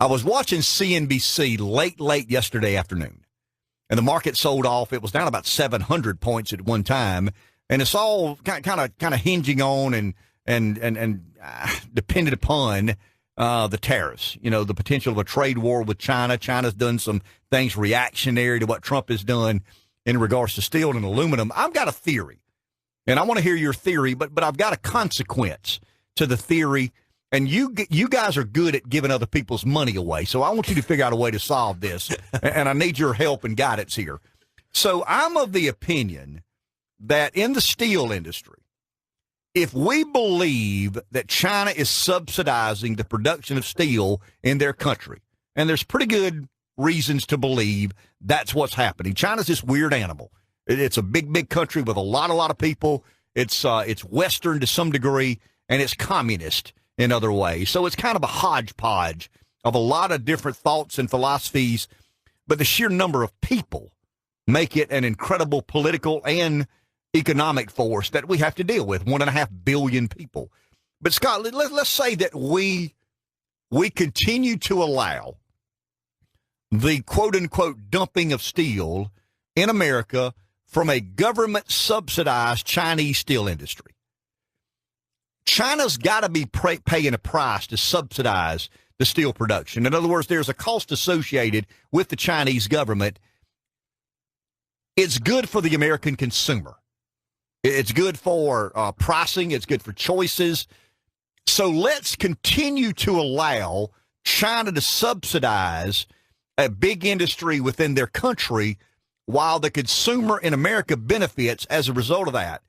I was watching CNBC late yesterday afternoon, and the market sold off. It was down about 700 points at one time, and it's all kind of hinging on and dependent upon the tariffs. You know, the potential of a trade war with China. China's done some things reactionary to what Trump has done in regards to steel and aluminum. I've got a theory, and I want to hear your theory, but I've got a consequence to the theory. And you guys are good at giving other people's money away, so I want you to figure out a way to solve this, and I need your help and guidance here. So I'm of the opinion that in the steel industry, if we believe that China is subsidizing the production of steel in their country, and there's pretty good reasons to believe that's what's happening. China's this weird animal. It's a big country with a lot of people. It's Western to some degree, and it's communist in other ways. So it's kind of a hodgepodge of a lot of different thoughts and philosophies, but the sheer number of people make it an incredible political and economic force that we have to deal with, 1.5 billion people. But Scott, let's say that we continue to allow the quote-unquote dumping of steel in America from a government-subsidized Chinese steel industry. China's got to be paying a price to subsidize the steel production. In other words, there's a cost associated with the Chinese government. It's good for the American consumer. It's good for pricing. It's good for choices. So let's continue to allow China to subsidize a big industry within their country while the consumer in America benefits as a result of that.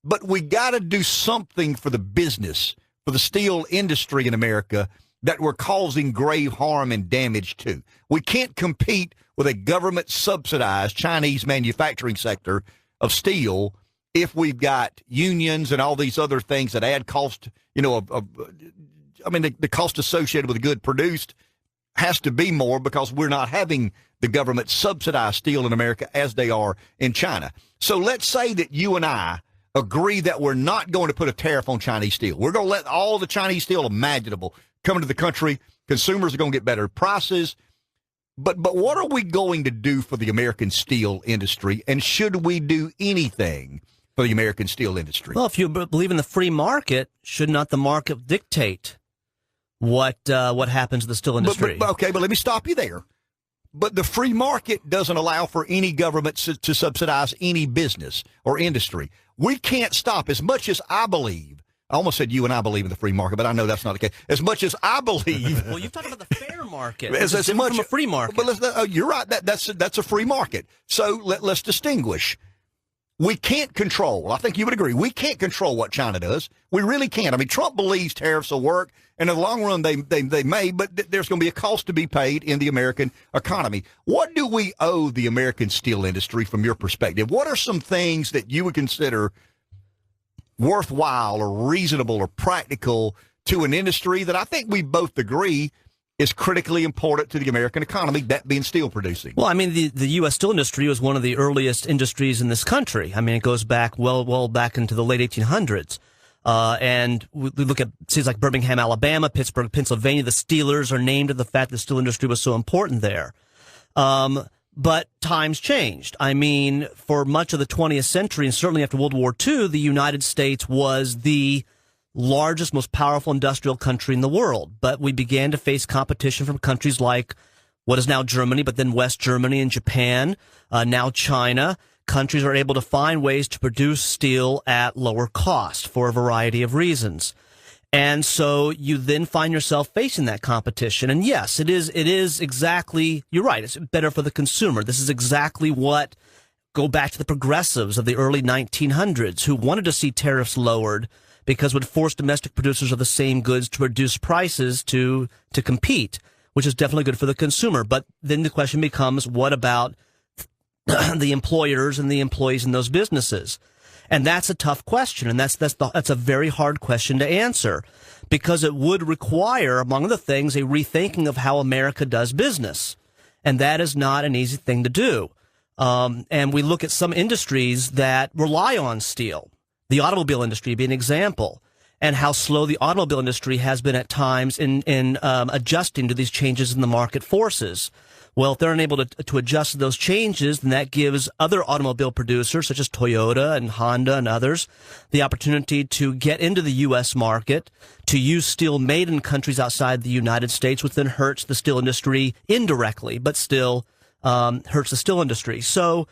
But we got to do something for the business, for the steel industry in America that we're causing grave harm and damage to. We can't compete with a government-subsidized Chinese manufacturing sector of steel if we've got unions and all these other things that add cost. You know, the cost associated with the good produced has to be more because we're not having the government-subsidized steel in America as they are in China. So let's say that you and I agree that we're not going to put a tariff on Chinese steel. We're going to let all the Chinese steel imaginable come into the country. Consumers are going to get better prices. But what are we going to do for the American steel industry? And should we do anything for the American steel industry? Well, if you believe in the free market, should not the market dictate what happens to the steel industry? But let me stop you there. But the free market doesn't allow for any government to subsidize any business or industry. We can't stop. As much as I believe, I almost said you and I believe in the free market, but I know that's not the case. As much as I believe. Well, you've talked about the fair market. As much from a free market. But you're right. That's a free market. So let's distinguish. We can't control. I think you would agree. We can't control what China does. We really can't. I mean, Trump believes tariffs will work, and in the long run, they may, but there's going to be a cost to be paid in the American economy. What do we owe the American steel industry from your perspective? What are some things that you would consider worthwhile or reasonable or practical to an industry that I think we both agree is critically important to the American economy, that being steel producing? Well, I mean, the U.S. steel industry was one of the earliest industries in this country. I mean, it goes back well back into the late 1800s. And we look at cities like Birmingham, Alabama, Pittsburgh, Pennsylvania. The Steelers are named to the fact the steel industry was so important there. But times changed. I mean, for much of the 20th century, and certainly after World War II, the United States was the largest, most powerful industrial country in the world. But we began to face competition from countries like what is now Germany, but then West Germany and Japan, now China. Countries are able to find ways to produce steel at lower cost for a variety of reasons. And so you then find yourself facing that competition. And yes, it is exactly, you're right, it's better for the consumer. This is exactly what, go back to the progressives of the early 1900s who wanted to see tariffs lowered because it would force domestic producers of the same goods to reduce prices to compete, which is definitely good for the consumer. But then the question becomes, what about the employers and the employees in those businesses? And that's a tough question, and that's a very hard question to answer, because it would require, among other things, a rethinking of how America does business, and that is not an easy thing to do. And we look at some industries that rely on steel, the automobile industry being an example, and how slow the automobile industry has been at times in adjusting to these changes in the market forces. Well, if they're unable to adjust to those changes, then that gives other automobile producers, such as Toyota and Honda and others, the opportunity to get into the U.S. market, to use steel made in countries outside the United States, which then hurts the steel industry indirectly, but still hurts the steel industry. So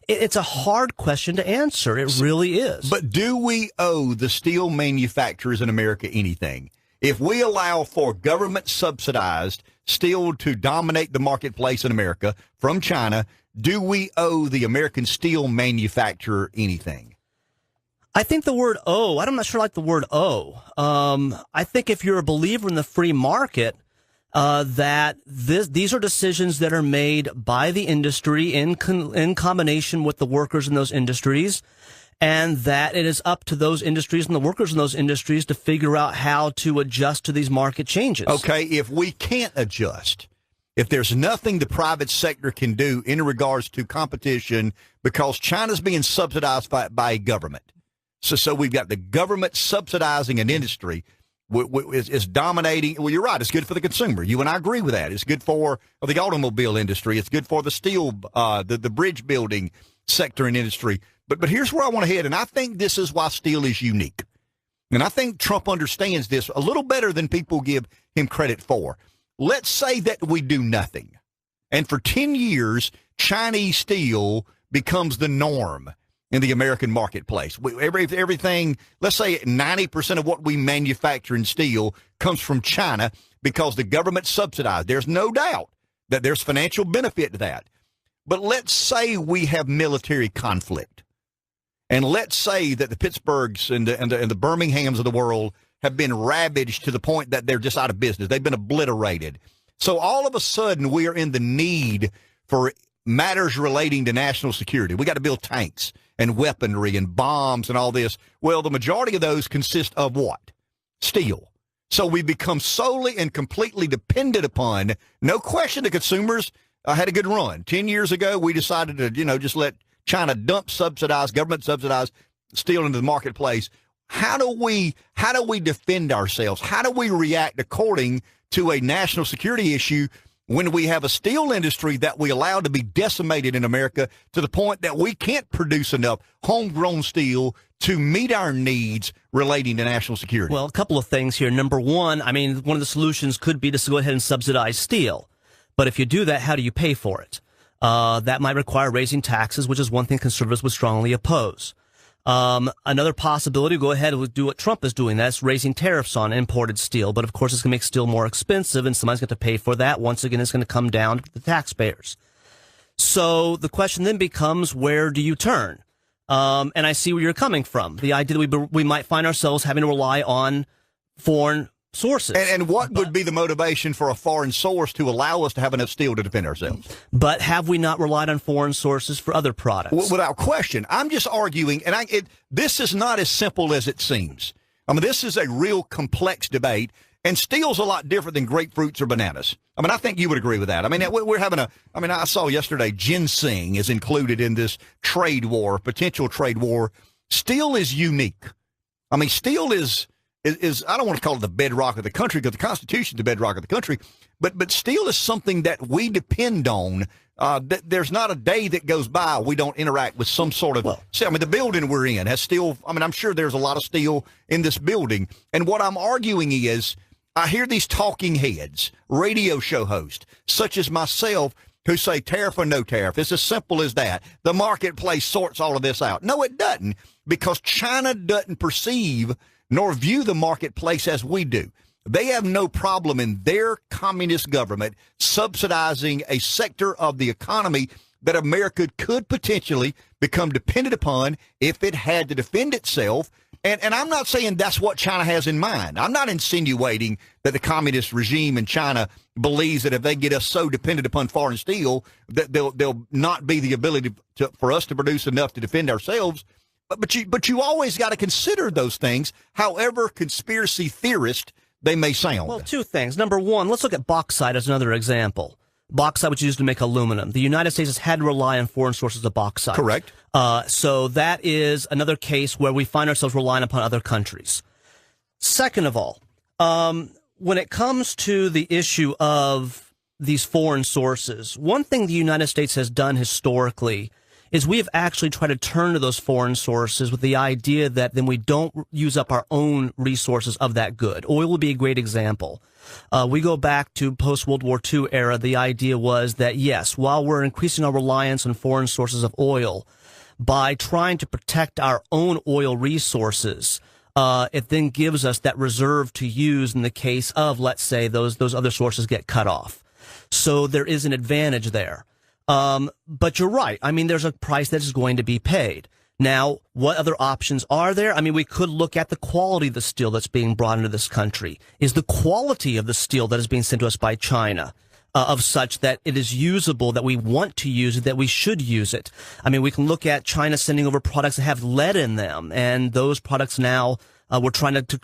it's a hard question to answer. It really is. But do we owe the steel manufacturers in America anything? If we allow for government-subsidized steel to dominate the marketplace in America from China, do we owe the American steel manufacturer anything? I think the word owe, I'm not sure I like the word owe. I think if you're a believer in the free market, that these are decisions that are made by the industry in combination with the workers in those industries, and that it is up to those industries and the workers in those industries to figure out how to adjust to these market changes. Okay, if we can't adjust, if there's nothing the private sector can do in regards to competition because China's being subsidized by a government. So we've got the government subsidizing an industry is dominating. Well, you're right. It's good for the consumer. You and I agree with that. It's good for the automobile industry. It's good for the steel, the bridge building sector and industry. But here's where I want to head, and I think this is why steel is unique. And I think Trump understands this a little better than people give him credit for. Let's say that we do nothing, and for 10 years, Chinese steel becomes the norm in the American marketplace. Everything, let's say 90% of what we manufacture in steel comes from China because the government subsidized. There's no doubt that there's financial benefit to that. But let's say we have military conflict. And let's say that the Pittsburghs and the Birminghams of the world have been ravaged to the point that they're just out of business. They've been obliterated. So all of a sudden, we are in the need for matters relating to national security. We got to build tanks and weaponry and bombs and all this. Well, the majority of those consist of what? Steel. So we become solely and completely dependent upon, no question, the consumers had a good run. 10 years ago, we decided to, just let China dump government subsidized steel into the marketplace. How do we defend ourselves? How do we react according to a national security issue when we have a steel industry that we allow to be decimated in America to the point that we can't produce enough homegrown steel to meet our needs relating to national security? Well, a couple of things here. Number one, one of the solutions could be to go ahead and subsidize steel. But if you do that, how do you pay for it? That might require raising taxes, which is one thing conservatives would strongly oppose. Another possibility, go ahead and do what Trump is doing. That's raising tariffs on imported steel. But of course, it's going to make steel more expensive, and somebody's going to pay for that. Once again, it's going to come down to the taxpayers. So the question then becomes, where do you turn? And I see where you're coming from. The idea that we might find ourselves having to rely on foreign sources. And what would be the motivation for a foreign source to allow us to have enough steel to defend ourselves? But have we not relied on foreign sources for other products? Without question. I'm just arguing, and this is not as simple as it seems. This is a real complex debate, and steel's a lot different than grapefruits or bananas. I think you would agree with that. We're having I saw yesterday ginseng is included in this trade war, potential trade war. Steel is unique. Steel is I don't want to call it the bedrock of the country because the Constitution is the bedrock of the country, but steel is something that we depend on. There's not a day that goes by we don't interact with some sort of. The building we're in has steel. I'm sure there's a lot of steel in this building. And what I'm arguing is, I hear these talking heads, radio show hosts, such as myself, who say tariff or no tariff. It's as simple as that. The marketplace sorts all of this out. No, it doesn't, because China doesn't perceive nor view the marketplace as we do. They have no problem in their communist government subsidizing a sector of the economy that America could potentially become dependent upon if it had to defend itself. And I'm not saying that's what China has in mind. I'm not insinuating that the communist regime in China believes that if they get us so dependent upon foreign steel, that there'll not be the ability for us to produce enough to defend ourselves. But you always got to consider those things, however conspiracy theorist they may sound. Well, two things. Number one, let's look at bauxite as another example. Bauxite, which is used to make aluminum. The United States has had to rely on foreign sources of bauxite. Correct. So that is another case where we find ourselves relying upon other countries. Second of all, when it comes to the issue of these foreign sources, one thing the United States has done historically is we have actually tried to turn to those foreign sources with the idea that then we don't use up our own resources of that good. Oil would be a great example. We go back to post-World War II era. The idea was that, yes, while we're increasing our reliance on foreign sources of oil, by trying to protect our own oil resources, it then gives us that reserve to use in the case of, let's say, those other sources get cut off. So there is an advantage there. But you're right. I mean, there's a price that is going to be paid. Now, what other options are there? I mean, we could look at the quality of the steel that's being brought into this country. Is the quality of the steel that is being sent to us by China of such that it is usable, that we want to use it, that we should use it? I mean, we can look at China sending over products that have lead in them, and those products now, we're trying to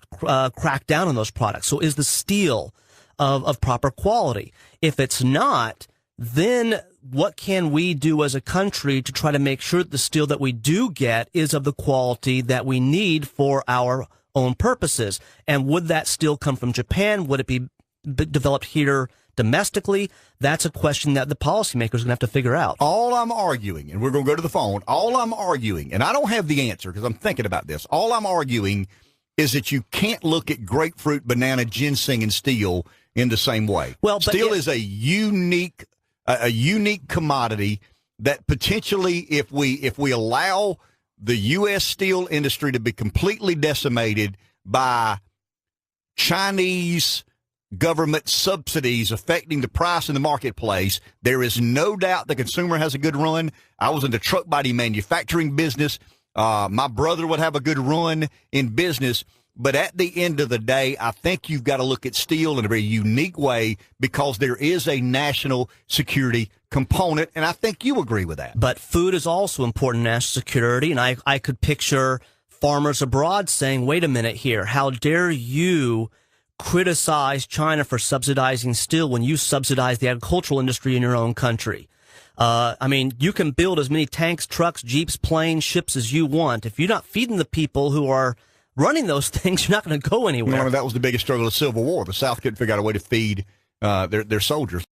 crack down on those products. So is the steel of proper quality? If it's not, then what can we do as a country to try to make sure that the steel that we do get is of the quality that we need for our own purposes? And would that steel come from Japan? Would it be developed here domestically? That's a question that the policymakers are going to have to figure out. All I'm arguing, and we're going to go to the phone, all I'm arguing, and I don't have the answer because I'm thinking about this, all I'm arguing is that you can't look at grapefruit, banana, ginseng, and steel in the same way. Well, steel is a unique commodity that potentially, if we allow the U.S. steel industry to be completely decimated by Chinese government subsidies affecting the price in the marketplace, there is no doubt the consumer has a good run. I was in the truck body manufacturing business. My brother would have a good run in business. But at the end of the day, I think you've got to look at steel in a very unique way because there is a national security component, and I think you agree with that. But food is also important in national security, and I could picture farmers abroad saying, wait a minute here, how dare you criticize China for subsidizing steel when you subsidize the agricultural industry in your own country? I mean, you can build as many tanks, trucks, jeeps, planes, ships as you want. If you're not feeding the people who are running those things, you're not going to go anywhere. That was the biggest struggle of the Civil War. The South couldn't figure out a way to feed their soldiers.